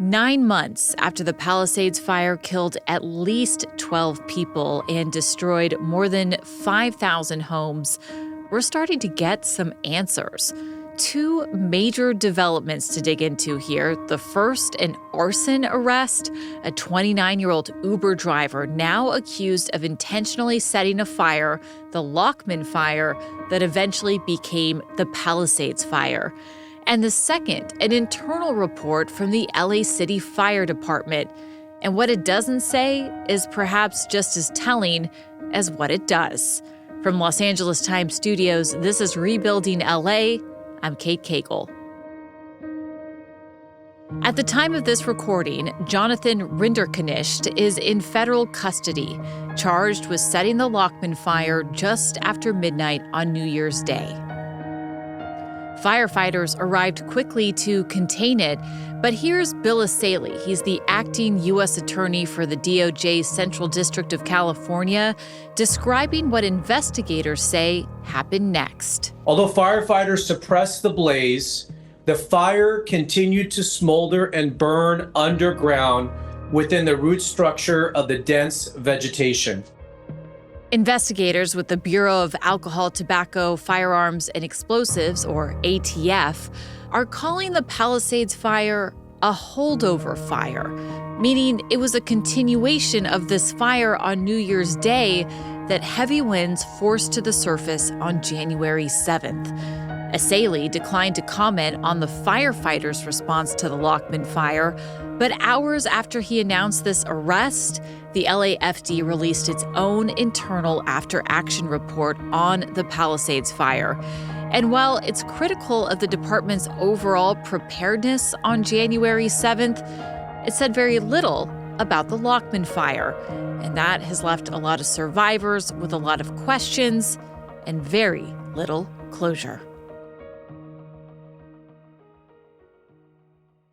9 months after the Palisades Fire killed at least 12 people and destroyed more than 5,000 homes, we're starting to get some answers. 2 major developments to dig into here. The first, an arson arrest, a 29-year-old Uber driver now accused of intentionally setting afire the Lachman Fire that eventually became the Palisades Fire. And the second, an internal report from the LA City Fire Department. And what it doesn't say is perhaps just as telling as what it does. From Los Angeles Times Studios, this is Rebuilding LA. I'm Kate Cagle. At the time of this recording, Jonathan Rinderknecht is in federal custody, charged with setting the Lachman Fire just after midnight on New Year's Day. Firefighters arrived quickly to contain it, but here's Bill Asaley. He's the acting U.S. attorney for the DOJ's Central District of California, describing what investigators say happened next. Although firefighters suppressed the blaze, the fire continued to smolder and burn underground within the root structure of the dense vegetation. Investigators with the Bureau of Alcohol, Tobacco, Firearms and Explosives, or ATF, are calling the Palisades Fire a holdover fire, meaning it was a continuation of this fire on New Year's Day that heavy winds forced to the surface on January 7th. Asaley declined to comment on the firefighters' response to the Lachman Fire, but hours after he announced this arrest, the LAFD released its own internal after-action report on the Palisades Fire. And while it's critical of the department's overall preparedness on January 7th, it said very little about the Lachman Fire. And that has left a lot of survivors with a lot of questions and very little closure.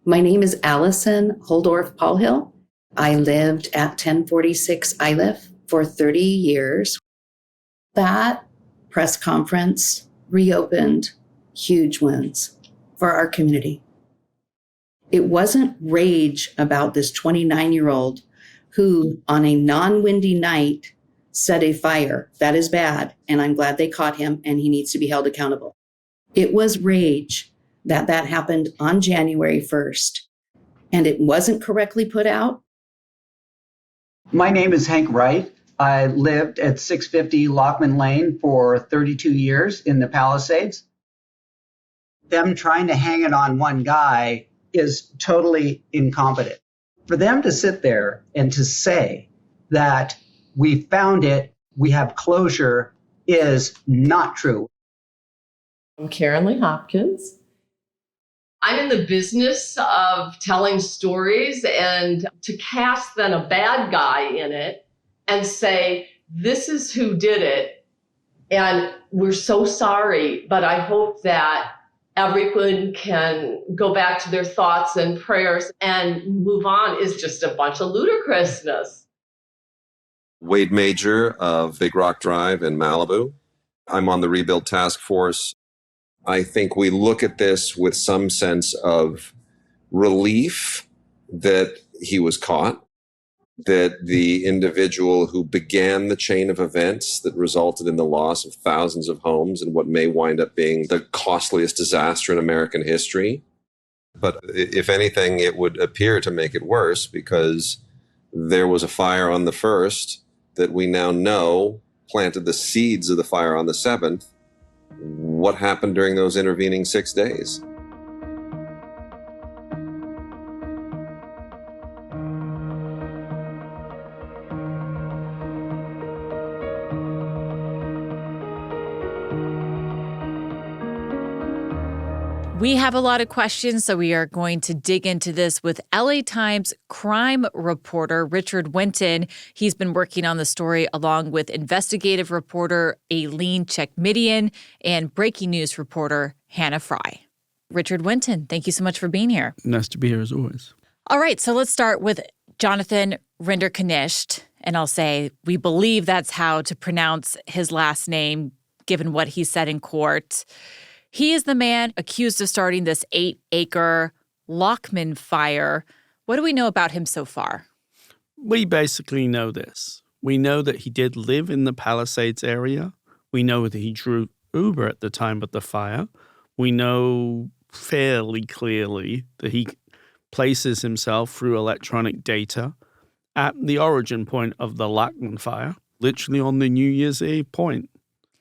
My name is Allison Holdorf-Paulhill. I lived at 1046 Iliff for 30 years. That press conference reopened huge wounds for our community. It wasn't rage about this 29-year-old who, on a non-windy night, set a fire. That is bad, and I'm glad they caught him, and he needs to be held accountable. It was rage that happened on January 1st, and it wasn't correctly put out. My name is Hank Wright. I lived at 650 Lachman Lane for 32 years in the Palisades. Them trying to hang it on one guy is totally incompetent. For them to sit there and to say that we found it, we have closure, is not true. I'm Karen Lee Hopkins. I'm in the business of telling stories, and to cast then a bad guy in it and say, this is who did it, and we're so sorry, but I hope that everyone can go back to their thoughts and prayers and move on, is just a bunch of ludicrousness. Wade Major of Big Rock Drive in Malibu. I'm on the Rebuild Task Force. I think we look at this with some sense of relief that he was caught, that the individual who began the chain of events that resulted in the loss of thousands of homes and what may wind up being the costliest disaster in American history. But if anything, it would appear to make it worse, because there was a fire on the 1st that we now know planted the seeds of the fire on the 7th. What happened during those intervening 6 days? We have a lot of questions, so we are going to dig into this with LA Times crime reporter Richard Winton. He's been working on the story along with investigative reporter Aileen Chekmidian and breaking news reporter Hannah Fry. Richard Winton, thank you so much for being here. Nice to be here as always. All right, so let's start with Jonathan Rinderknecht, and I'll say we believe that's how to pronounce his last name, given what he said in court. He is the man accused of starting this 8-acre Lachman Fire. What do we know about him so far? We basically know this. We know that he did live in the Palisades area. We know that he drew Uber at the time of the fire. We know fairly clearly that he places himself through electronic data at the origin point of the Lachman Fire, literally on the New Year's Eve point.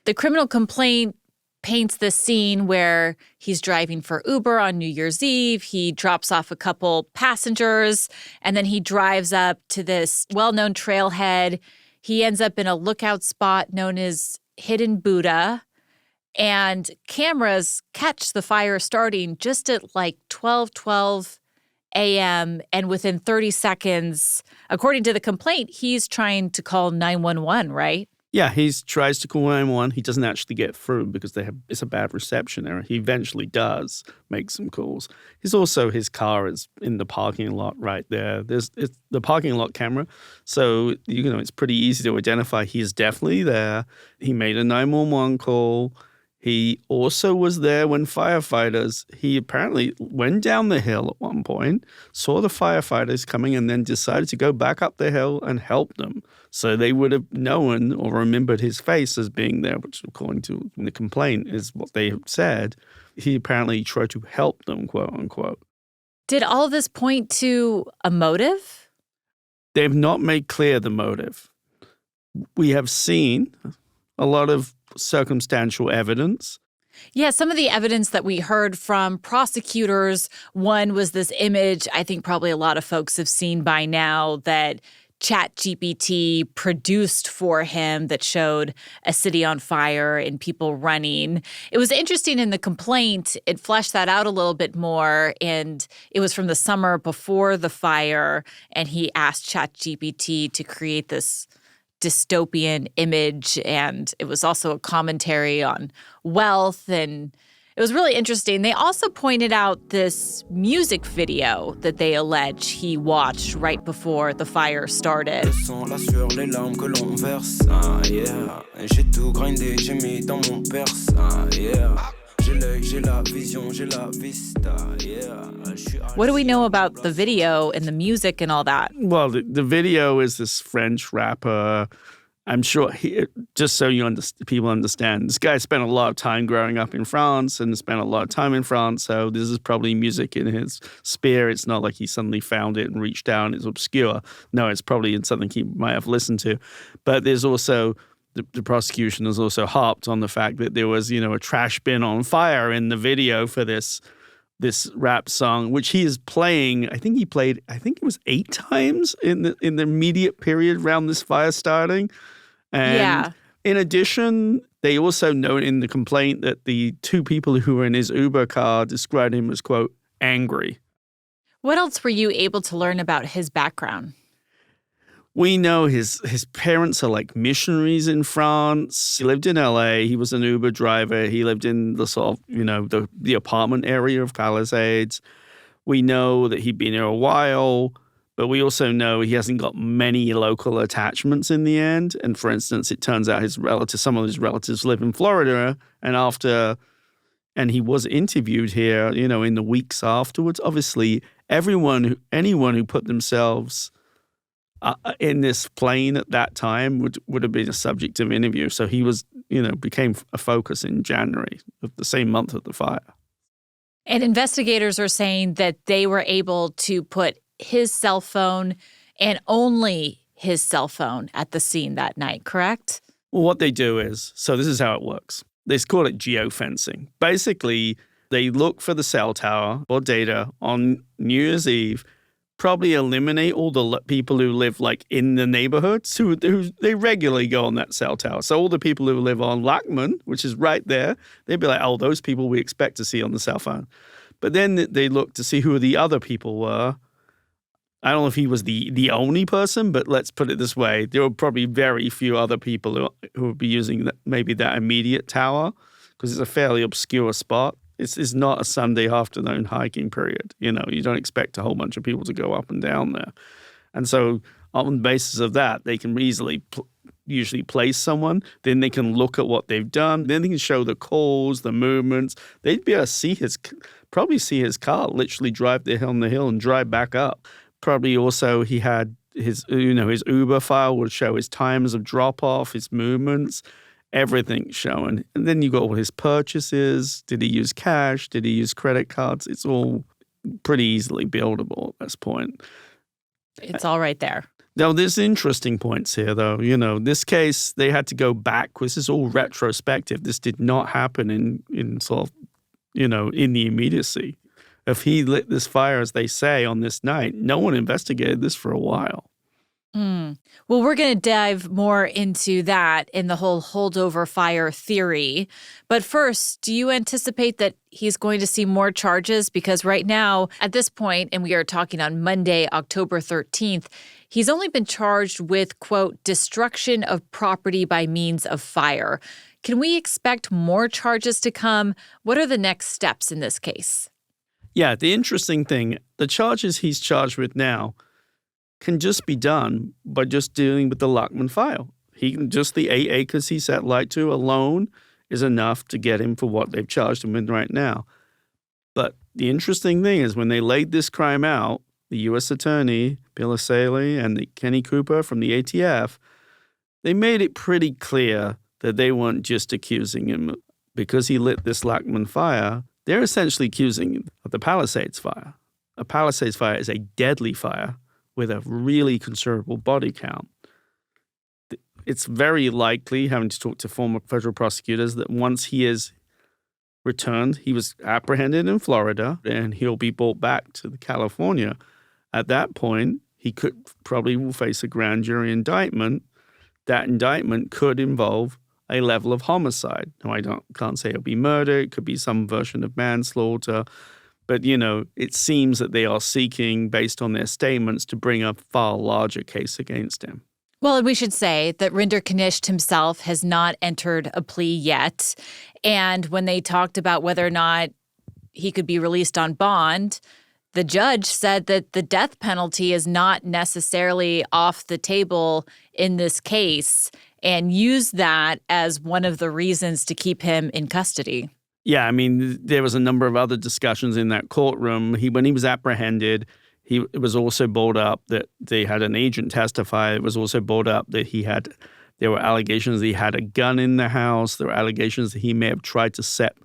The criminal complaint paints this scene where he's driving for Uber on New Year's Eve. He drops off a couple passengers, and then he drives up to this well-known trailhead. He ends up in a lookout spot known as Hidden Buddha, and cameras catch the fire starting just at like 12:12 a.m. And within 30 seconds, according to the complaint, he's trying to call 911, right? Yeah, he tries to call 911. He doesn't actually get through because it's a bad reception area. He eventually does make some calls. His car is in the parking lot right there. It's the parking lot camera. So, it's pretty easy to identify he is definitely there. He made a 911 call. He also was there when he apparently went down the hill at one point, saw the firefighters coming, and then decided to go back up the hill and help them. So they would have known or remembered his face as being there, which according to the complaint is what they said. He apparently tried to help them, quote unquote. Did all of this point to a motive? They've not made clear the motive. We have seen a lot of circumstantial evidence. Yeah, some of the evidence that we heard from prosecutors, one was this image I think probably a lot of folks have seen by now that ChatGPT produced for him that showed a city on fire and people running. It was interesting in the complaint. It fleshed that out a little bit more, and it was from the summer before the fire, and he asked ChatGPT to create this dystopian image, and it was also a commentary on wealth, and it was really interesting. They also pointed out this music video that they allege he watched right before the fire started. What do we know about the video and the music and all that? Well, the video is this French rapper. I'm sure, just so people understand, this guy spent a lot of time growing up in France and spent a lot of time in France, so this is probably music in his sphere. It's not like he suddenly found it and reached out and it's obscure. No, it's probably in something he might have listened to. But there's also, the prosecution has also harped on the fact that there was, a trash bin on fire in the video for this rap song, which he is playing. I think it was 8 times in the immediate period around this fire starting. And in addition, they also note in the complaint that the 2 people who were in his Uber car described him as, quote, angry. What else were you able to learn about his background? We know his parents are like missionaries in France. He lived in LA. He was an Uber driver. He lived in the sort of, the apartment area of Palisades. We know that he'd been here a while, but we also know he hasn't got many local attachments in the end. And for instance, it turns out some of his relatives live in Florida. And he was interviewed here, in the weeks afterwards. Obviously, anyone who put themselves in this plane at that time would have been a subject of interview. So he was, became a focus in January of the same month of the fire. And investigators are saying that they were able to put his cell phone and only his cell phone at the scene that night, correct? Well, what they do is, so this is how it works. They call it geofencing. Basically, they look for the cell tower or data on New Year's Eve, probably eliminate all the people who live like in the neighborhoods who they regularly go on that cell tower. So all the people who live on Lachman, which is right there, they'd be like, oh, those people we expect to see on the cell phone. But then they look to see who the other people were. I don't know if he was the only person, but let's put it this way. There were probably very few other people who would be using maybe that immediate tower because it's a fairly obscure spot. It's not a Sunday afternoon hiking period. You don't expect a whole bunch of people to go up and down there. And so on the basis of that, they can easily usually place someone. Then they can look at what they've done. Then they can show the calls, the movements. They'd be able to probably see his car literally drive down the hill and drive back up. Probably also he had his Uber file would show his times of drop-off, his movements, everything showing. And then you got all his purchases. Did he use cash? Did he use credit cards? It's all pretty easily buildable at this point. It's all right there. Now, there's interesting points here, though. This case, they had to go back. This is all retrospective. This did not happen in sort of, in the immediacy. If he lit this fire, as they say, on this night, no one investigated this for a while. Well, we're going to dive more into that in the whole holdover fire theory. But first, do you anticipate that he's going to see more charges? Because right now, at this point, and we are talking on Monday, October 13th, he's only been charged with, quote, destruction of property by means of fire. Can we expect more charges to come? What are the next steps in this case? Yeah, the interesting thing, the charges he's charged with now can just be done by just dealing with the Lachman Fire. Just the 8 acres he set light to alone is enough to get him for what they've charged him with right now. But the interesting thing is when they laid this crime out, the U.S. Attorney, Bill Asaley, and Kenny Cooper from the ATF, they made it pretty clear that they weren't just accusing him because he lit this Lachman Fire. They're essentially accusing him of the Palisades Fire. A Palisades Fire is a deadly fire with a really considerable body count. It's very likely, having to talk to former federal prosecutors, that once he is returned, he was apprehended in Florida, and he'll be brought back to California. At that point, he will face a grand jury indictment. That indictment could involve a level of homicide. Now, can't say it'll be murder. It could be some version of manslaughter. But, it seems that they are seeking, based on their statements, to bring a far larger case against him. Well, and we should say that Rinderknecht himself has not entered a plea yet. And when they talked about whether or not he could be released on bond, the judge said that the death penalty is not necessarily off the table in this case and used that as one of the reasons to keep him in custody. Yeah, I mean, there was a number of other discussions in that courtroom. When he was apprehended, it was also brought up that they had an agent testify. It was also brought up that there were allegations that he had a gun in the house. There were allegations that he may have tried to set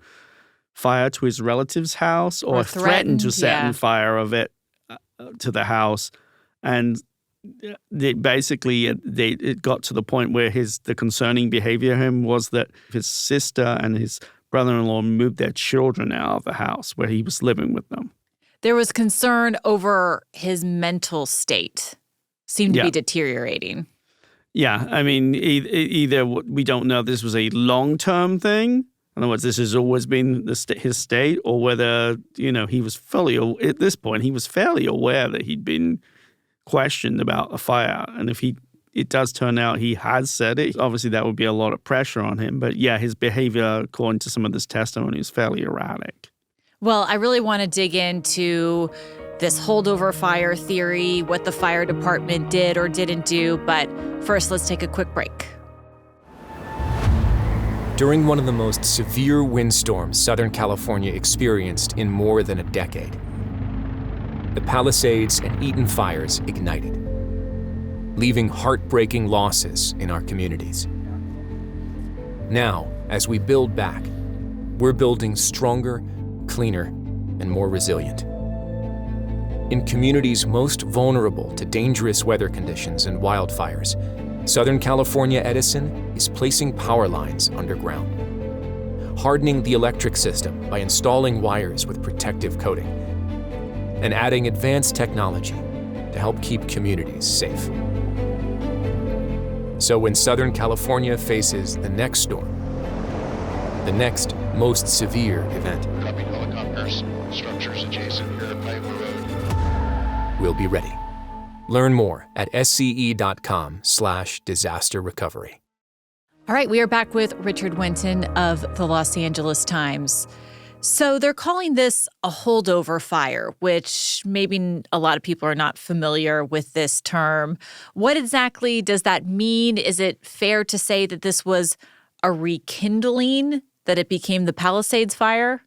fire to his relative's house or threatened to set fire of it to the house. And it got to the point where the concerning behavior of him was that his sister and his brother-in-law moved their children out of the house where he was living with them. There was concern over his mental state. Seemed to be deteriorating. Yeah, I mean, either we don't know if this was a long-term thing, in other words, this has always been his state, or whether, he was at this point, he was fairly aware that he'd been questioned about a fire. And if it does turn out he has said it, obviously that would be a lot of pressure on him. But yeah, his behavior, according to some of this testimony, is fairly erratic. Well, I really want to dig into this holdover fire theory, what the fire department did or didn't do. But first, let's take a quick break. During one of the most severe windstorms Southern California experienced in more than a decade, the Palisades and Eaton fires ignited, leaving heartbreaking losses in our communities. Now, as we build back, we're building stronger, cleaner, and more resilient. In communities most vulnerable to dangerous weather conditions and wildfires, Southern California Edison is placing power lines underground, hardening the electric system by installing wires with protective coating, and adding advanced technology to help keep communities safe. So when Southern California faces the next storm, the next most severe event, structures adjacent to Piper Road, we'll be ready. Learn more at sce.com/disaster recovery. All right, we are back with Richard Winton of the Los Angeles Times. So they're calling this a holdover fire, which maybe a lot of people are not familiar with this term. What exactly does that mean? Is it fair to say that this was a rekindling, that it became the Palisades Fire?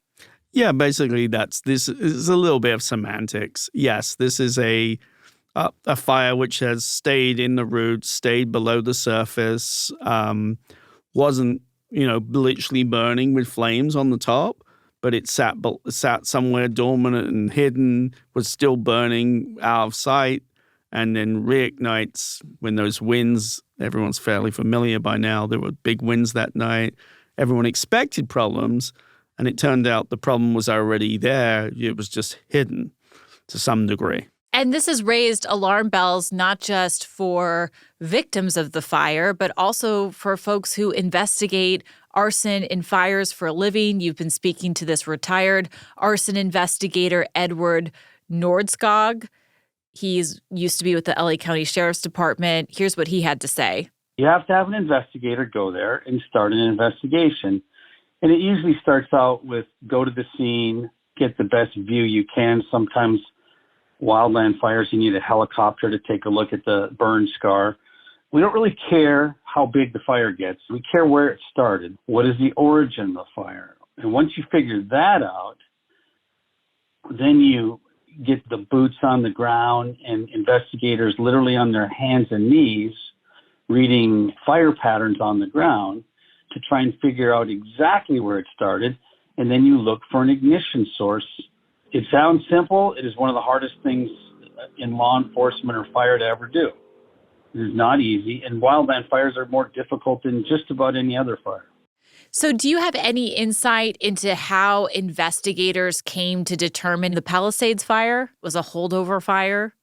Yeah, basically this is a little bit of semantics. Yes, this is a A fire which has stayed in the roots, stayed below the surface, wasn't, literally burning with flames on the top, but it sat somewhere dormant and hidden, was still burning out of sight, and then reignites when those winds, everyone's fairly familiar by now, there were big winds that night. Everyone expected problems, and it turned out the problem was already there. It was just hidden to some degree. And this has raised alarm bells not just for victims of the fire, but also for folks who investigate arson in fires for a living. You've been speaking to this retired arson investigator, Edward Nordskog. He's used to be with the LA County Sheriff's Department. Here's what he had to say. You have to have an investigator go there and start an investigation. And it usually starts out with go to the scene, get the best view you can. Sometimes wildland fires, you need a helicopter to take a look at the burn scar. We don't really care how big the fire gets. We care where it started. What is the origin of the fire? And once you figure that out, then you get the boots on the ground and investigators literally on their hands and knees reading fire patterns on the ground to try and figure out exactly where it started. And then you look for an ignition source. It sounds simple. It is one of the hardest things in law enforcement or fire to ever do. It is not easy. And wildland fires are more difficult than just about any other fire. So do you have any insight into how investigators came to determine the Palisades Fire was a holdover fire?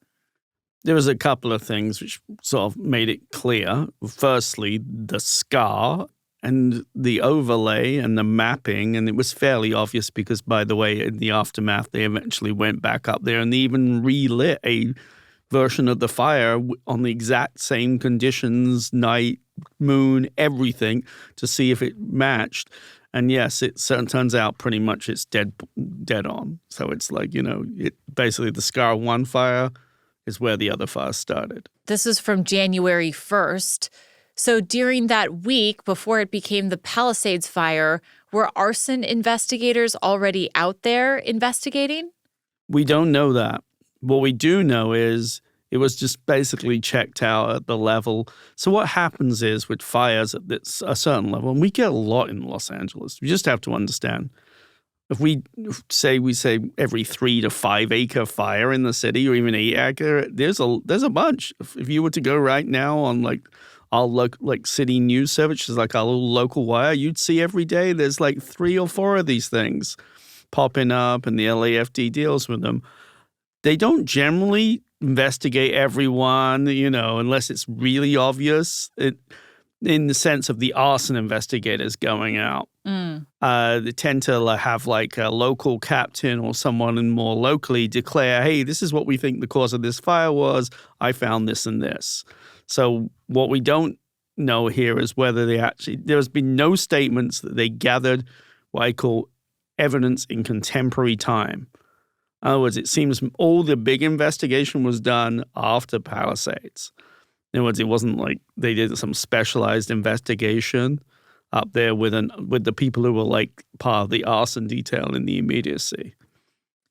There was a couple of things which sort of made it clear. Firstly, the scar and the overlay and the mapping, and it was fairly obvious because, by the way, in the aftermath, they eventually went back up there and they even relit a version of the fire on the exact same conditions, night, moon, everything, to see if it matched. And yes, it turns out pretty much it's dead on. So it's like, basically the scar of one fire is where the other fire started. This is from January 1st. So during that week before it became the Palisades Fire, were arson investigators already out there investigating? We don't know that. What we do know is it was just basically checked out at the level. So what happens is with fires at a certain level, and we get a lot in Los Angeles, you just have to understand. If we say every 3 to 5 acre fire in the city, or even 8 acre, there's a bunch. If you were to go right now on our city news service, which is like our little local wire, you'd see every day there's like 3 or 4 of these things popping up, and the LAFD deals with them. They don't generally investigate everyone, unless it's really obvious. In the sense of the arson investigators going out. They tend to have like a local captain or someone more locally declare, hey, this is what we think the cause of this fire was. I found this and this. So what we don't know here is whether there's been no statements that they gathered what I call evidence in contemporary time. In other words, it seems all the big investigation was done after Palisades. In other words, it wasn't like they did some specialized investigation up there with the people who were like part of the arson detail in the immediacy.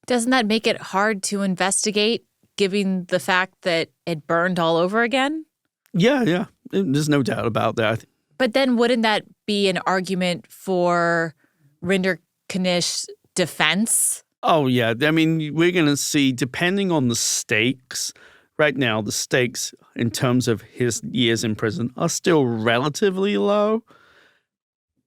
Doesn't that make it hard to investigate, given the fact that it burned all over again? Yeah. There's no doubt about that. But then wouldn't that be an argument for Rinderknecht's defense? Oh, yeah. I mean, we're going to see, depending on the stakes. Right now, the stakes in terms of his years in prison are still relatively low.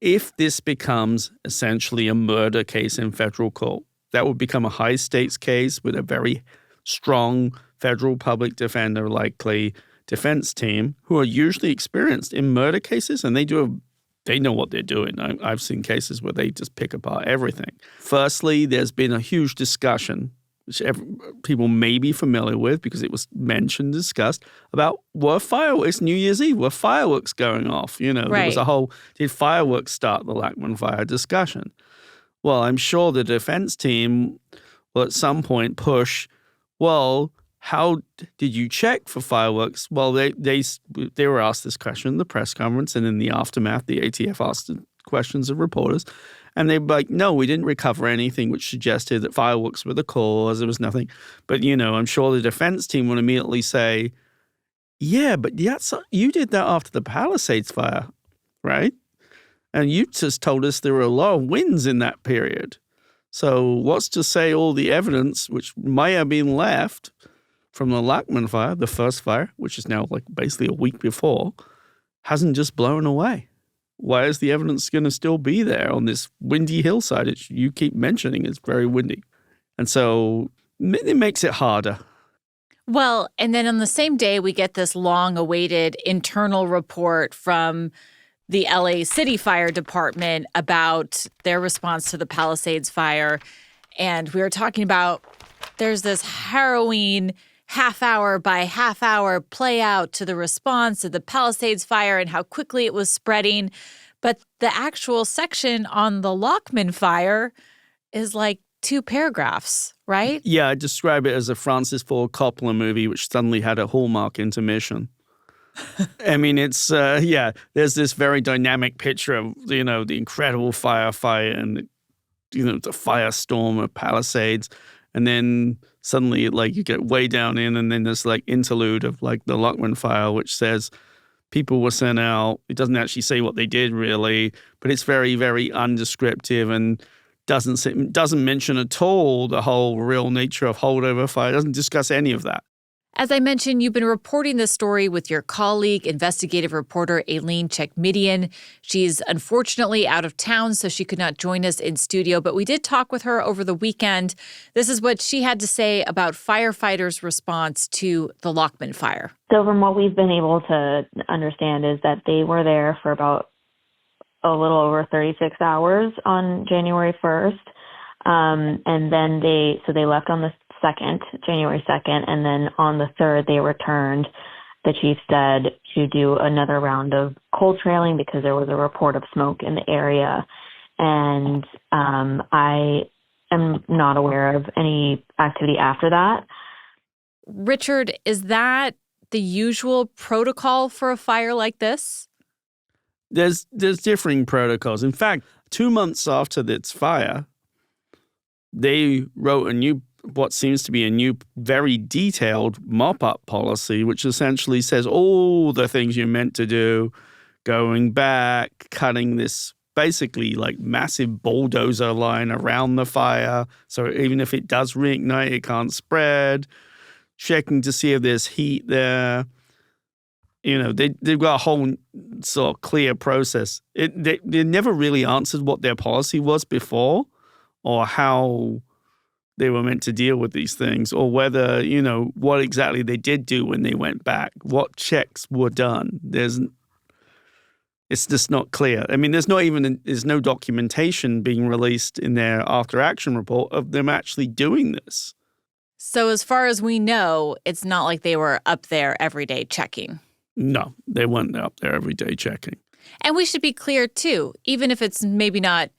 If this becomes essentially a murder case in federal court, that would become a high-stakes case with a very strong federal public defender, likely defense team, who are usually experienced in murder cases, and they know what they're doing. I've seen cases where they just pick apart everything. Firstly, there's been a huge discussion, which people may be familiar with because it was mentioned, discussed, about it's New Year's Eve, were fireworks going off? There was a whole, did fireworks start the Lachman Fire discussion? Well, I'm sure the defense team will at some point push, well, how did you check for fireworks? Well, they were asked this question in the press conference, and in the aftermath, the ATF asked questions of reporters. And they'd be like, no, we didn't recover anything which suggested that fireworks were the cause. There was nothing. But, I'm sure the defense team would immediately say, yeah, but you did that after the Palisades fire, right? And you just told us there were a lot of wins in that period. So what's to say all the evidence which may have been left from the Lachman Fire, the first fire, which is now like basically a week before, hasn't just blown away? Why is the evidence going to still be there on this windy hillside? You keep mentioning it's very windy. And so it makes it harder. Well, and then on the same day, we get this long-awaited internal report from the LA City Fire Department about their response to the Palisades Fire. And we were talking about there's this harrowing half-hour by half-hour play-out to the response to the Palisades Fire and how quickly it was spreading. But the actual section on the Lachman Fire is like 2 paragraphs, right? Yeah, I describe it as a Francis Ford Coppola movie which suddenly had a Hallmark intermission. I mean, it's, there's this very dynamic picture of, the incredible firefight and, the firestorm of Palisades. And then suddenly, you get way down in, and then there's, interlude of, the Lachman Fire, which says people were sent out. It doesn't actually say what they did, really, but it's very, very undescriptive and doesn't mention at all the whole real nature of holdover fire. It doesn't discuss any of that. As I mentioned, you've been reporting this story with your colleague, investigative reporter Aileen Chekmidian. She's unfortunately out of town, so she could not join us in studio, but we did talk with her over the weekend. This is what she had to say about firefighters' response to the Lachman Fire. So from what we've been able to understand is that they were there for about a little over 36 hours on January 1st. And then they left on the 2nd, January 2nd, and then on the 3rd they returned, the chief said, to do another round of cold trailing because there was a report of smoke in the area. And I am not aware of any activity after that. Richard, is that the usual protocol for a fire like this? There's differing protocols. In fact, 2 months after this fire, they wrote what seems to be a new, very detailed mop-up policy, which essentially says all the things you're meant to do, going back, cutting this basically massive bulldozer line around the fire. So even if it does reignite, it can't spread, checking to see if there's heat there. They've got a whole sort of clear process. They never really answered what their policy was before or how they were meant to deal with these things, or whether, what exactly they did do when they went back, what checks were done. It's just not clear. I mean, there's no documentation being released in their after action report of them actually doing this. So as far as we know, it's not like they were up there every day checking. No, they weren't up there every day checking. And we should be clear, too, even if it's maybe not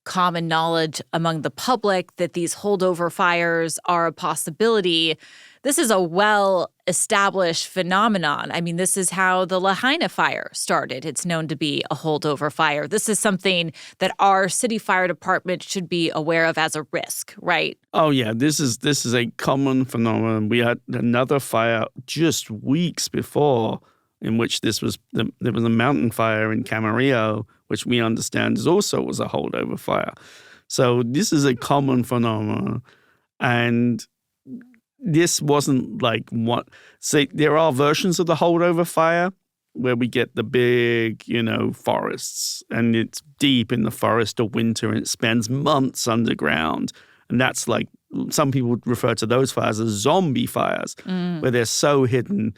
common knowledge among the public that these holdover fires are a possibility, this is a well-established phenomenon. I mean, this is how the Lahaina fire started. It's known to be a holdover fire. This is something that our city fire department should be aware of as a risk, right? Oh, yeah. This is a common phenomenon. We had another fire just weeks before in which there was a mountain fire in Camarillo, which we understand also was a holdover fire. So this is a common phenomenon. And this wasn't there are versions of the holdover fire where we get the big, forests, and it's deep in the forest of winter and it spends months underground. And that's some people would refer to those fires as zombie fires, where they're so hidden.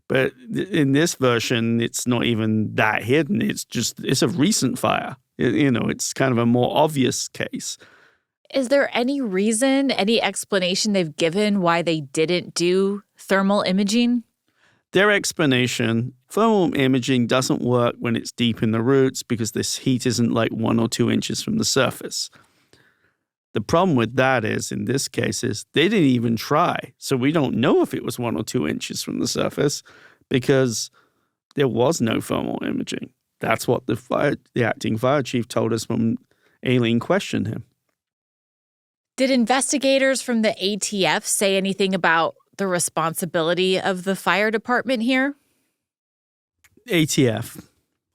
But in this version, it's not even that hidden. It's a recent fire. It's kind of a more obvious case. Is there any reason, any explanation they've given why they didn't do thermal imaging? Their explanation, thermal imaging doesn't work when it's deep in the roots because this heat isn't 1 or 2 inches from the surface. The problem with that is, in this case, is they didn't even try. So we don't know if it was 1 or 2 inches from the surface because there was no thermal imaging. That's what the acting fire chief told us when Aileen questioned him. Did investigators from the ATF say anything about the responsibility of the fire department here? ATF.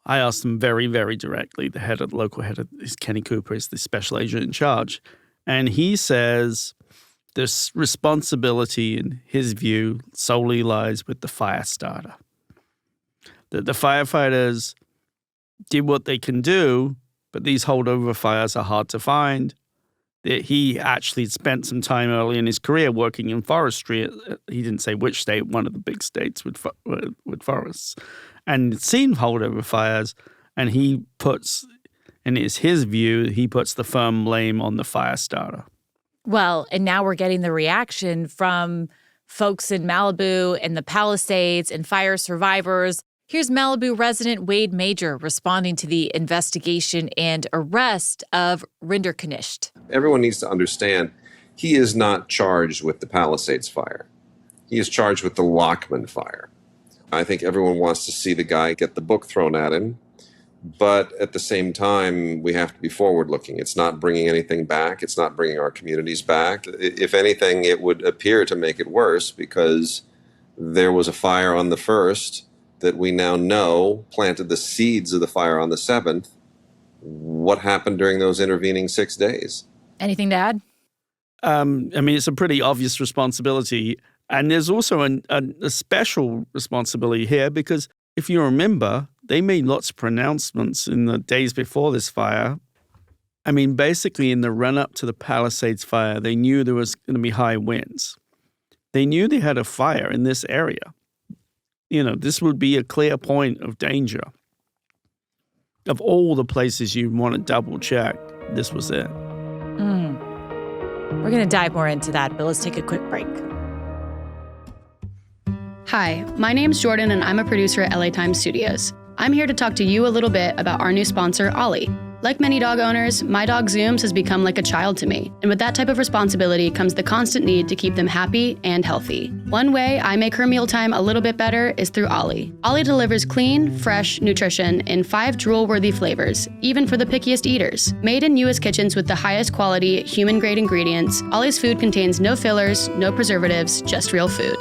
I asked them very, very directly. The local head is Kenny Cooper, is the special agent in charge. And he says this responsibility, in his view, solely lies with the fire starter. That the firefighters did what they can do, but these holdover fires are hard to find. That he actually spent some time early in his career working in forestry. He didn't say which state, one of the big states with forests, and seen holdover fires. And he puts, and it's his view, he puts the firm blame on the fire starter. Well, and now we're getting the reaction from folks in Malibu and the Palisades and fire survivors. Here's Malibu resident Wade Major responding to the investigation and arrest of Rinderknecht. Everyone needs to understand he is not charged with the Palisades Fire. He is charged with the Lachman Fire. I think everyone wants to see the guy get the book thrown at him, but at the same time, we have to be forward-looking. It's not bringing anything back. It's not bringing our communities back. If anything, it would appear to make it worse because there was a fire on the 1st that we now know planted the seeds of the fire on the 7th. What happened during those intervening 6 days? Anything to add? I mean, it's a pretty obvious responsibility. And there's also a special responsibility here because if you remember, they made lots of pronouncements in the days before this fire. I mean, basically in the run-up to the Palisades Fire, they knew there was going to be high winds. They knew they had a fire in this area. You know, this would be a clear point of danger. Of all the places you want to double check, this was it. We're going to dive more into that, but let's take a quick break. Hi, my name's Jordan and I'm a producer at LA Times Studios. I'm here to talk to you a little bit about our new sponsor, Ollie. Like many dog owners, my dog Zooms has become like a child to me. And with that type of responsibility comes the constant need to keep them happy and healthy. One way I make her mealtime a little bit better is through Ollie. Ollie delivers clean, fresh nutrition in 5 drool-worthy flavors, even for the pickiest eaters. Made in U.S. kitchens with the highest quality, human-grade ingredients, Ollie's food contains no fillers, no preservatives, just real food.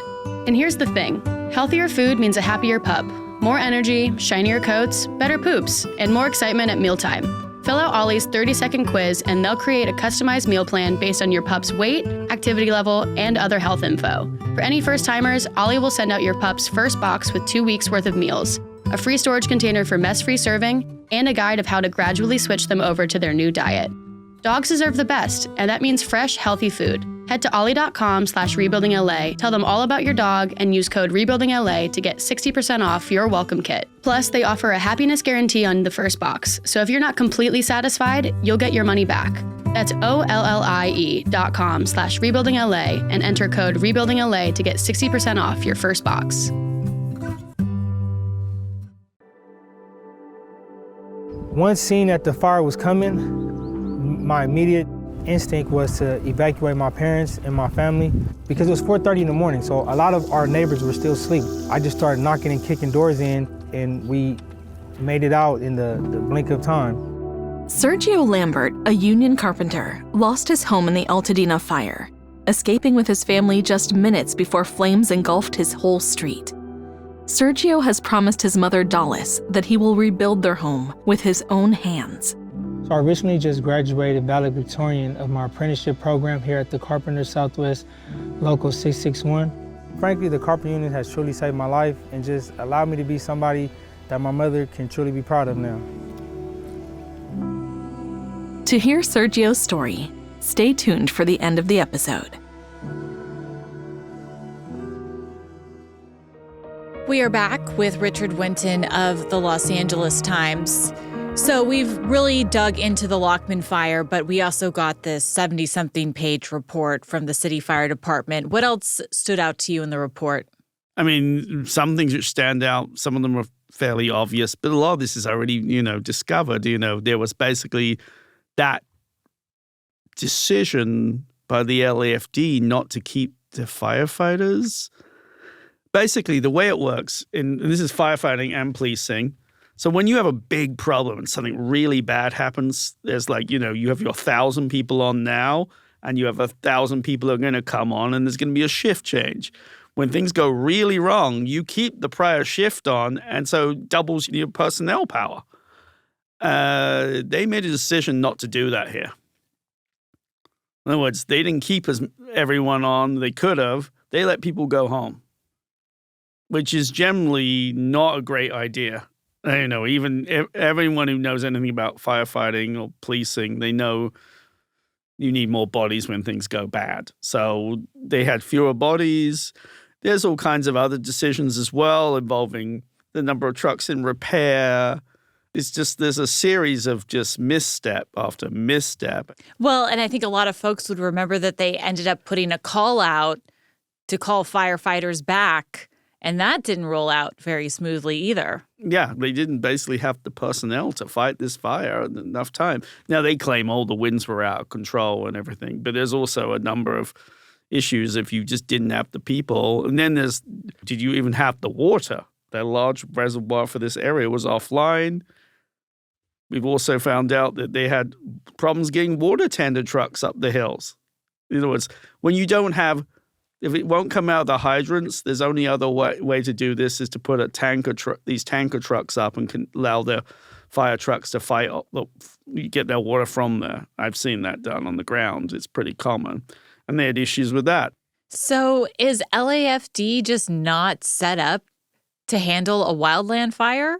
And here's the thing. Healthier food means a happier pup. More energy, shinier coats, better poops, and more excitement at mealtime. Fill out Ollie's 30-second quiz and they'll create a customized meal plan based on your pup's weight, activity level, and other health info. For any first-timers, Ollie will send out your pup's first box with 2 weeks' worth of meals, a free storage container for mess-free serving, and a guide of how to gradually switch them over to their new diet. Dogs deserve the best, and that means fresh, healthy food. Head to ollie.com/rebuildingla, tell them all about your dog, and use code REBUILDINGLA to get 60% off your welcome kit. Plus, they offer a happiness guarantee on the first box, so if you're not completely satisfied, you'll get your money back. That's OLLIE.com/rebuildingla and enter code REBUILDINGLA to get 60% off your first box. Once seeing that the fire was coming, my immediate instinct was to evacuate my parents and my family because it was 4:30 in the morning, so a lot of our neighbors were still asleep. I just started knocking and kicking doors in, and we made it out in the blink of time. Sergio Lambert, a union carpenter, lost his home in the Altadena fire, escaping with his family just minutes before flames engulfed his whole street. Sergio has promised his mother Dallas that he will rebuild their home with his own hands. So I recently just graduated valedictorian of my apprenticeship program here at the Carpenter Southwest Local 661. Frankly, the Carpenter Union has truly saved my life and just allowed me to be somebody that my mother can truly be proud of now. To hear Sergio's story, stay tuned for the end of the episode. We are back with Richard Winton of the Los Angeles Times. So we've really dug into the Lachman Fire, but we also got this 70-something page report from the city fire department. What else stood out to you in the report? I mean, some things that stand out, some of them are fairly obvious, but a lot of this is already, discovered. There was basically that decision by the LAFD not to keep the firefighters. Basically, the way it works, and this is firefighting and policing. So when you have a big problem and something really bad happens, there's like, you have your 1,000 people on now, and you have 1,000 people who are going to come on, and there's going to be a shift change. When things go really wrong, you keep the prior shift on, and so doubles your personnel power. They made a decision not to do that here. In other words, they didn't keep everyone on. They could have. They let people go home, which is generally not a great idea. Even everyone who knows anything about firefighting or policing, they know you need more bodies when things go bad. So they had fewer bodies. There's all kinds of other decisions as well involving the number of trucks in repair. It's just there's a series of just misstep after misstep. Well, and I think a lot of folks would remember that they ended up putting a call out to call firefighters back, and that didn't roll out very smoothly either. Yeah, they didn't basically have the personnel to fight this fire in enough time. Now, they claim all the winds were out of control and everything, but there's also a number of issues if you just didn't have the people. And then did you even have the water? That large reservoir for this area was offline. We've also found out that they had problems getting water tender trucks up the hills. In other words, when you don't have, if it won't come out of the hydrants, there's only other way to do this is to put these tanker trucks up and can allow the fire trucks to get their water from there. I've seen that done on the ground. It's pretty common. And they had issues with that. So is LAFD just not set up to handle a wildland fire?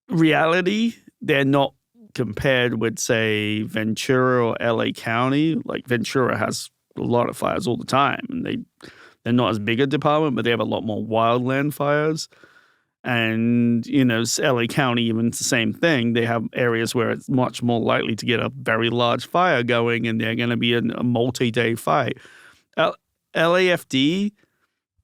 Reality, they're not compared with, say, Ventura or LA County. Like Ventura has a lot of fires all the time, and they're not as big a department, but they have a lot more wildland fires. And, LA County, even it's the same thing. They have areas where it's much more likely to get a very large fire going, and they're going to be a multi-day fight. LAFD,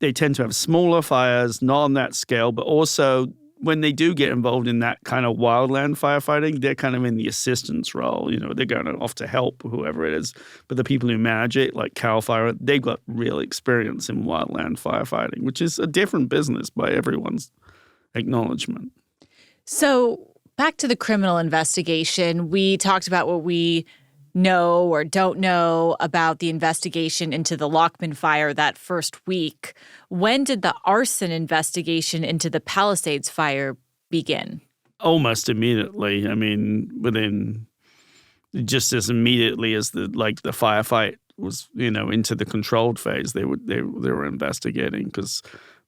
they tend to have smaller fires, not on that scale, but also when they do get involved in that kind of wildland firefighting, they're kind of in the assistance role. They're going off to help whoever it is. But the people who manage it, like Cal Fire, they've got real experience in wildland firefighting, which is a different business by everyone's acknowledgement. So back to the criminal investigation, we talked about what we know or don't know about the investigation into the Lachman Fire that first week. When did the arson investigation into the Palisades Fire begin? Almost immediately. I mean, within just as immediately as the firefight was, into the controlled phase, they were investigating, because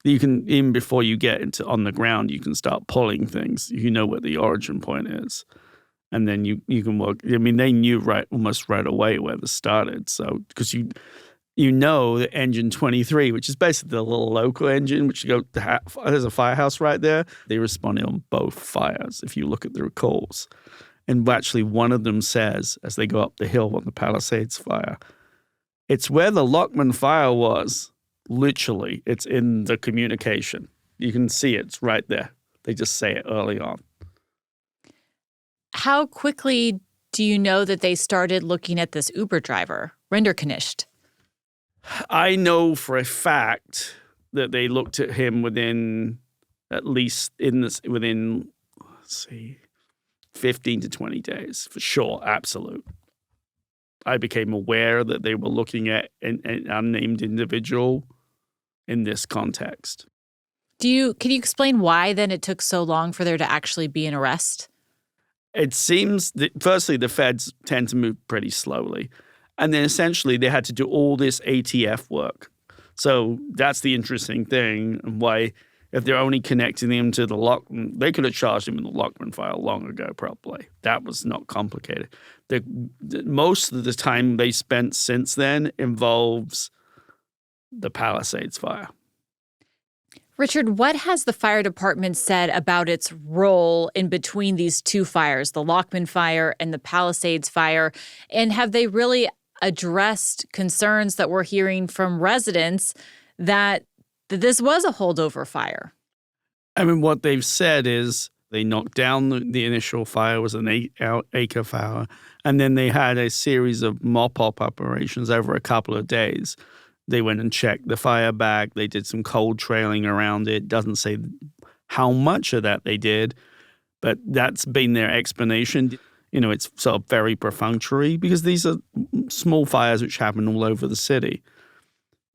you can, even before you get into on the ground, you can start pulling things. You know what the origin point is. And then you can work. I mean, they knew almost right away where this started. So, because you know the engine 23, which is basically the little local engine, which you go, there's a firehouse right there. They responded on both fires, if you look at the recalls. And actually one of them says, as they go up the hill on the Palisades Fire, it's where the Lachman Fire was. Literally, it's in the communication. You can see it's right there. They just say it early on. How quickly do you know that they started looking at this Uber driver, Rinderknecht? I know for a fact that they looked at him within 15 to 20 days, for sure, absolute. I became aware that they were looking at an unnamed individual in this context. Can you explain why then it took so long for there to actually be an arrest? It seems that, firstly, the feds tend to move pretty slowly. And then essentially they had to do all this ATF work. So that's the interesting thing, and why, if they're only connecting him to the Lachman, they could have charged him in the Lachman file long ago, probably. That was not complicated. Most of the time they spent since then involves the Palisades Fire. Richard, what has the fire department said about its role in between these two fires, the Lachman Fire and the Palisades Fire? And have they really addressed concerns that we're hearing from residents that this was a holdover fire? I mean, what they've said is they knocked down the initial fire, was an 8-acre fire, and then they had a series of mop-up operations over a couple of days. They went and checked the fire back. They did some cold trailing around it. Doesn't say how much of that they did, But that's been their explanation. It's sort of very perfunctory because these are small fires which happen all over the city.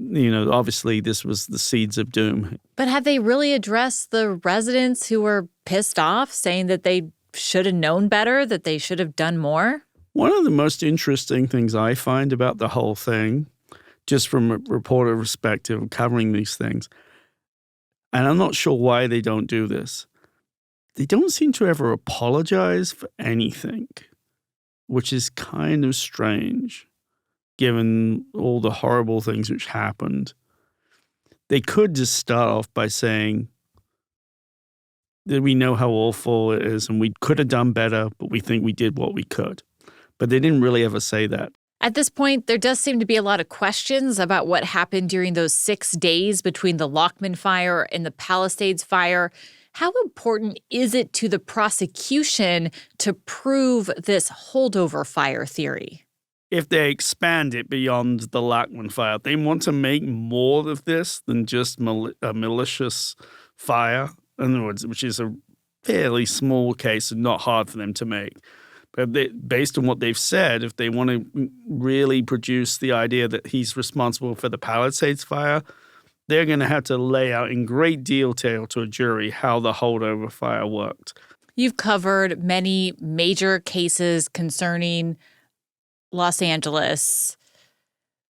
Obviously this was the seeds of doom. But have they really addressed the residents who were pissed off, saying that they should have known better, that they should have done more? One of the most interesting things I find about the whole thing, just from a reporter perspective of covering these things, and I'm not sure why they don't do this, they don't seem to ever apologize for anything, which is kind of strange, given all the horrible things which happened. They could just start off by saying that we know how awful it is and we could have done better, but we think we did what we could. But they didn't really ever say that. At this point, there does seem to be a lot of questions about what happened during those 6 days between the Lachman Fire and the Palisades Fire. How important is it to the prosecution to prove this holdover fire theory? If they expand it beyond the Lachman Fire, they want to make more of this than just a malicious fire, in other words, which is a fairly small case and not hard for them to make. But based on what they've said, if they want to really produce the idea that he's responsible for the Palisades Fire, they're going to have to lay out in great detail to a jury how the holdover fire worked. You've covered many major cases concerning Los Angeles.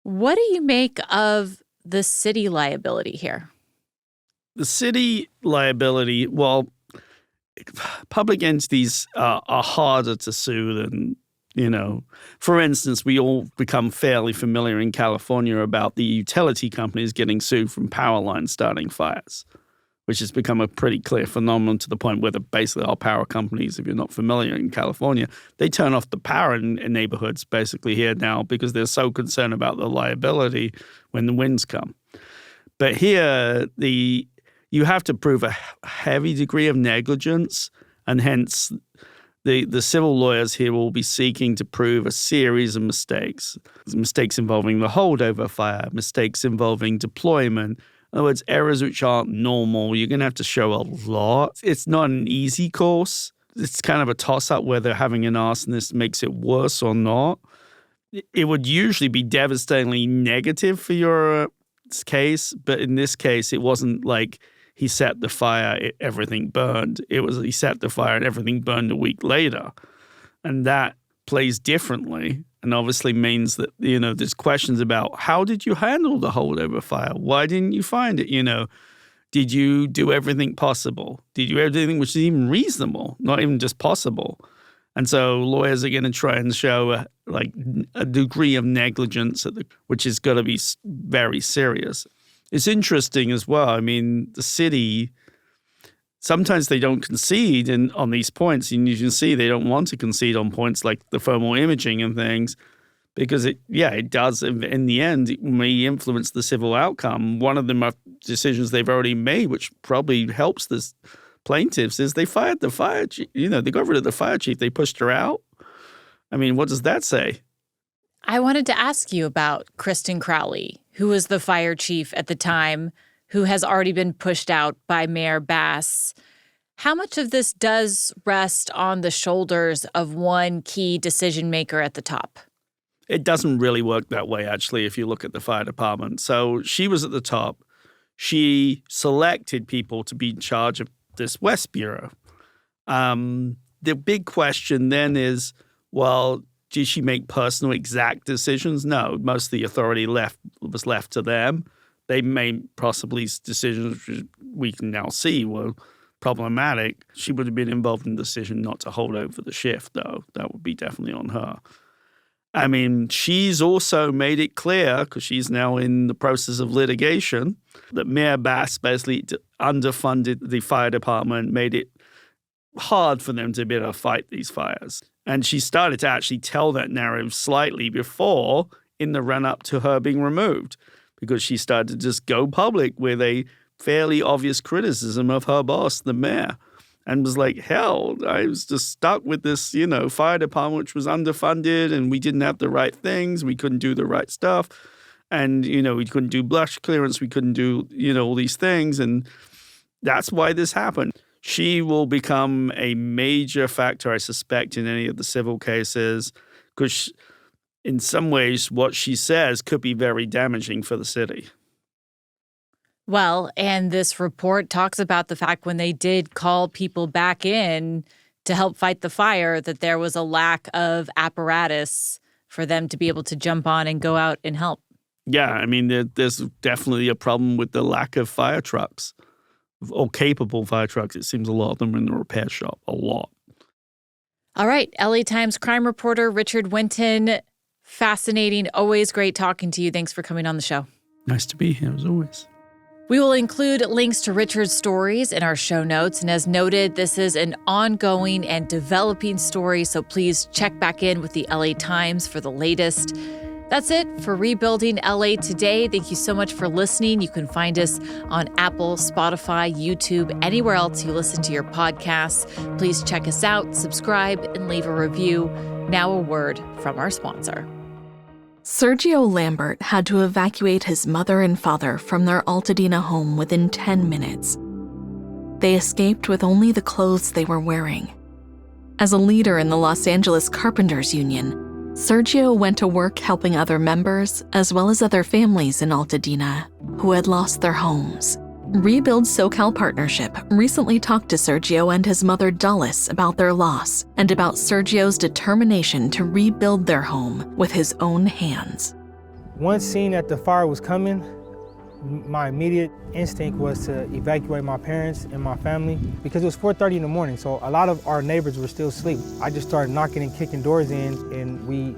What do you make of the city liability here? The city liability, well, public entities are harder to sue than, for instance, we all become fairly familiar in California about the utility companies getting sued from power lines starting fires, which has become a pretty clear phenomenon to the point where basically all power companies, if you're not familiar in California, they turn off the power in neighborhoods basically here now because they're so concerned about the liability when the winds come. But here, you have to prove a heavy degree of negligence, and hence the civil lawyers here will be seeking to prove a series of mistakes. Mistakes involving the holdover fire, mistakes involving deployment. In other words, errors which aren't normal. You're going to have to show a lot. It's not an easy course. It's kind of a toss-up whether having an arsonist makes it worse or not. It would usually be devastatingly negative for your case, but in this case, it wasn't like he set the fire, everything burned. It was he set the fire and everything burned a week later. And that plays differently and obviously means that, there's questions about how did you handle the holdover fire? Why didn't you find it? Did you do everything possible? Did you do everything which is even reasonable, not even just possible? And so lawyers are going to try and show a degree of negligence, which is going to be very serious. It's interesting as well. I mean, the city, sometimes they don't concede on these points. And you can see they don't want to concede on points like the thermal imaging and things because it does, in the end, it may influence the civil outcome. One of the decisions they've already made, which probably helps the plaintiffs, is they fired the fire chief. They got rid of the fire chief. They pushed her out. I mean, what does that say? I wanted to ask you about Kristen Crowley, who was the fire chief at the time, who has already been pushed out by Mayor Bass. How much of this does rest on the shoulders of one key decision maker at the top? It doesn't really work that way, actually, if you look at the fire department. So she was at the top. She selected people to be in charge of this West Bureau. The big question then is, well, did she make personal exact decisions? No, most of the authority was left to them. They made possibly decisions which we can now see were problematic. She would have been involved in the decision not to hold over the shift, though. That would be definitely on her. I mean, she's also made it clear, because she's now in the process of litigation, that Mayor Bass basically underfunded the fire department, made it hard for them to be able to fight these fires. And she started to actually tell that narrative slightly before in the run-up to her being removed, because she started to just go public with a fairly obvious criticism of her boss, the mayor, and was like, hell, I was just stuck with this, fire department which was underfunded and we didn't have the right things. We couldn't do the right stuff. And, we couldn't do blush clearance. We couldn't do, all these things. And that's why this happened. She will become a major factor, I suspect, in any of the civil cases, because in some ways what she says could be very damaging for the city. Well, and this report talks about the fact when they did call people back in to help fight the fire, that there was a lack of apparatus for them to be able to jump on and go out and help. Yeah, I mean, there's definitely a problem with the lack of fire trucks, or capable fire trucks. It seems a lot of them are in the repair shop, a lot. All right, LA Times crime reporter Richard Winton, fascinating, always great talking to you. Thanks for coming on the show. Nice to be here, as always. We will include links to Richard's stories in our show notes. And as noted, this is an ongoing and developing story, so please check back in with the LA Times for the latest. That's it for Rebuilding LA today. Thank you so much for listening. You can find us on Apple, Spotify, YouTube, anywhere else you listen to your podcasts. Please check us out, subscribe, and leave a review. Now a word from our sponsor. Sergio Lambert had to evacuate his mother and father from their Altadena home within 10 minutes. They escaped with only the clothes they were wearing. As a leader in the Los Angeles Carpenters Union, Sergio went to work helping other members, as well as other families in Altadena, who had lost their homes. Rebuild SoCal Partnership recently talked to Sergio and his mother Dulles about their loss and about Sergio's determination to rebuild their home with his own hands. Once seeing that the fire was coming, my immediate instinct was to evacuate my parents and my family because it was 4:30 in the morning, so a lot of our neighbors were still asleep. I just started knocking and kicking doors in, and we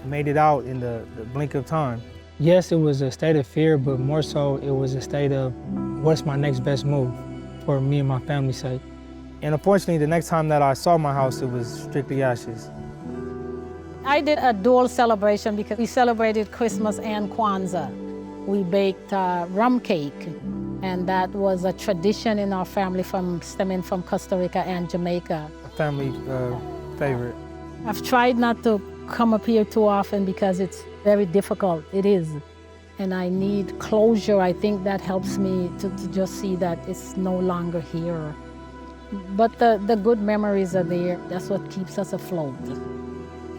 made it out in the blink of time. Yes, it was a state of fear, but more so it was a state of what's my next best move for me and my family's sake. And unfortunately, the next time that I saw my house, it was strictly ashes. I did a dual celebration because we celebrated Christmas and Kwanzaa. We baked rum cake, and that was a tradition in our family stemming from Costa Rica and Jamaica. A family favorite. I've tried not to come up here too often because it's very difficult. It is. And I need closure. I think that helps me to just see that it's no longer here. But the good memories are there. That's what keeps us afloat.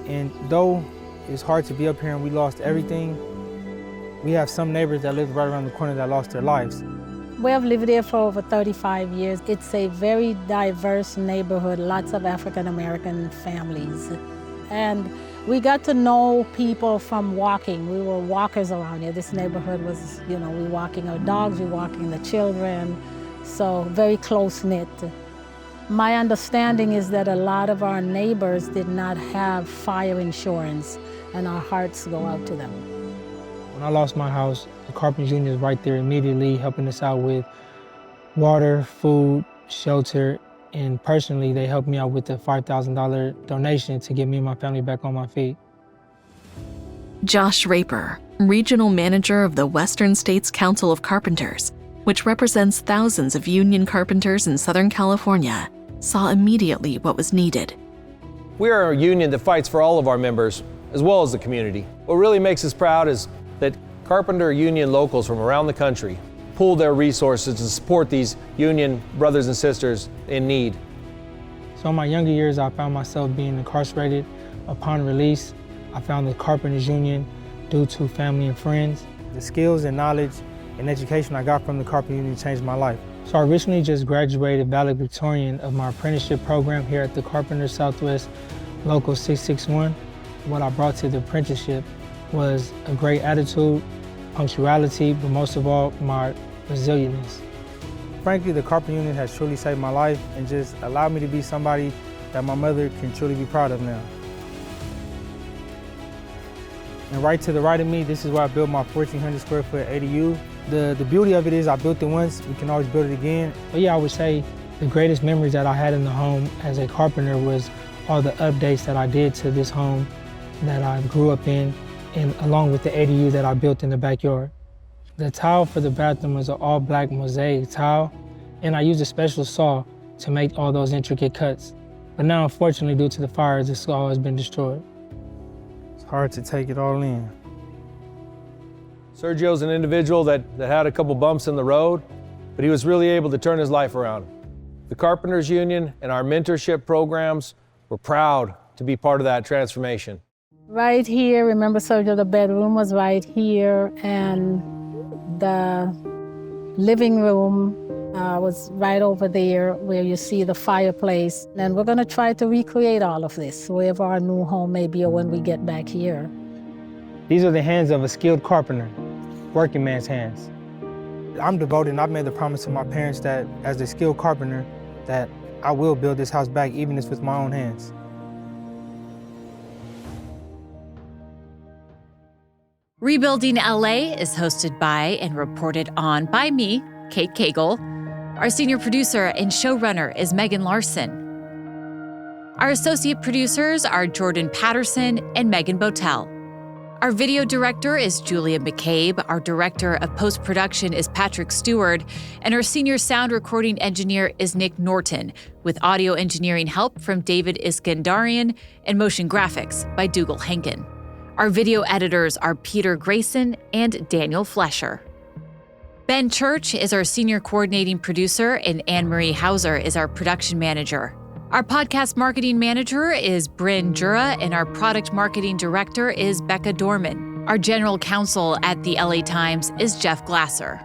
And though it's hard to be up here and we lost everything, we have some neighbors that live right around the corner that lost their lives. We have lived there for over 35 years. It's a very diverse neighborhood, lots of African-American families. And we got to know people from walking. We were walkers around here. This neighborhood was, we walking our dogs, we walking the children, so very close-knit. My understanding is that a lot of our neighbors did not have fire insurance, and our hearts go out to them. When I lost my house, the Carpenters Union was right there immediately helping us out with water, food, shelter, and personally, they helped me out with the $5,000 donation to get me and my family back on my feet. Josh Raper, regional manager of the Western States Council of Carpenters, which represents thousands of union carpenters in Southern California, saw immediately what was needed. We are a union that fights for all of our members, as well as the community. What really makes us proud is that carpenter union locals from around the country pool their resources to support these union brothers and sisters in need. So in my younger years, I found myself being incarcerated. Upon release, I found the Carpenters Union due to family and friends. The skills and knowledge and education I got from the Carpenters Union changed my life. So I recently just graduated valedictorian of my apprenticeship program here at the Carpenters Southwest Local 661. What I brought to the apprenticeship was a great attitude, punctuality, but most of all, my resilience. Frankly, the Carpenter Union has truly saved my life and just allowed me to be somebody that my mother can truly be proud of now. And right to the right of me, this is where I built my 1,400 square foot ADU. The beauty of it is I built it once, we can always build it again. But yeah, I would say the greatest memories that I had in the home as a carpenter was all the updates that I did to this home that I grew up in, and along with the ADU that I built in the backyard. The tile for the bathroom was an all-black mosaic tile, and I used a special saw to make all those intricate cuts. But now, unfortunately, due to the fire, the saw has been destroyed. It's hard to take it all in. Sergio's an individual that had a couple bumps in the road, but he was really able to turn his life around. The Carpenters Union and our mentorship programs, we're proud to be part of that transformation. Right here, remember, Sergio, the bedroom was right here, and the living room was right over there where you see the fireplace. And we're gonna try to recreate all of this, wherever our new home may be or when we get back here. These are the hands of a skilled carpenter, working man's hands. I'm devoted, and I've made the promise to my parents that as a skilled carpenter, that I will build this house back, even if it's with my own hands. Rebuilding LA is hosted by and reported on by me, Kate Cagle. Our senior producer and showrunner is Megan Larson. Our associate producers are Jordan Patterson and Megan Botel. Our video director is Julia McCabe, our director of post-production is Patrick Stewart, and our senior sound recording engineer is Nick Norton, with audio engineering help from David Iskandarian and motion graphics by Dougal Henkin. Our video editors are Peter Grayson and Daniel Flesher. Ben Church is our senior coordinating producer, and Anne-Marie Hauser is our production manager. Our podcast marketing manager is Bryn Jura, and our product marketing director is Becca Dorman. Our general counsel at the LA Times is Jeff Glasser.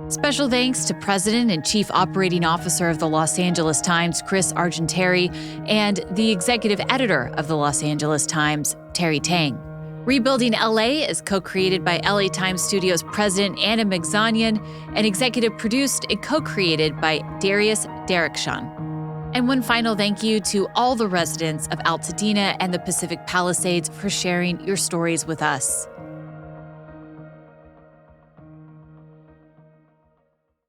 Special thanks to President and Chief Operating Officer of the Los Angeles Times, Chris Argenteri, and the executive editor of the Los Angeles Times, Terry Tang. Rebuilding LA is co-created by LA Times Studios president Anna Migzanian and executive produced and co-created by Darius Derrickson. And one final thank you to all the residents of Altadena and the Pacific Palisades for sharing your stories with us.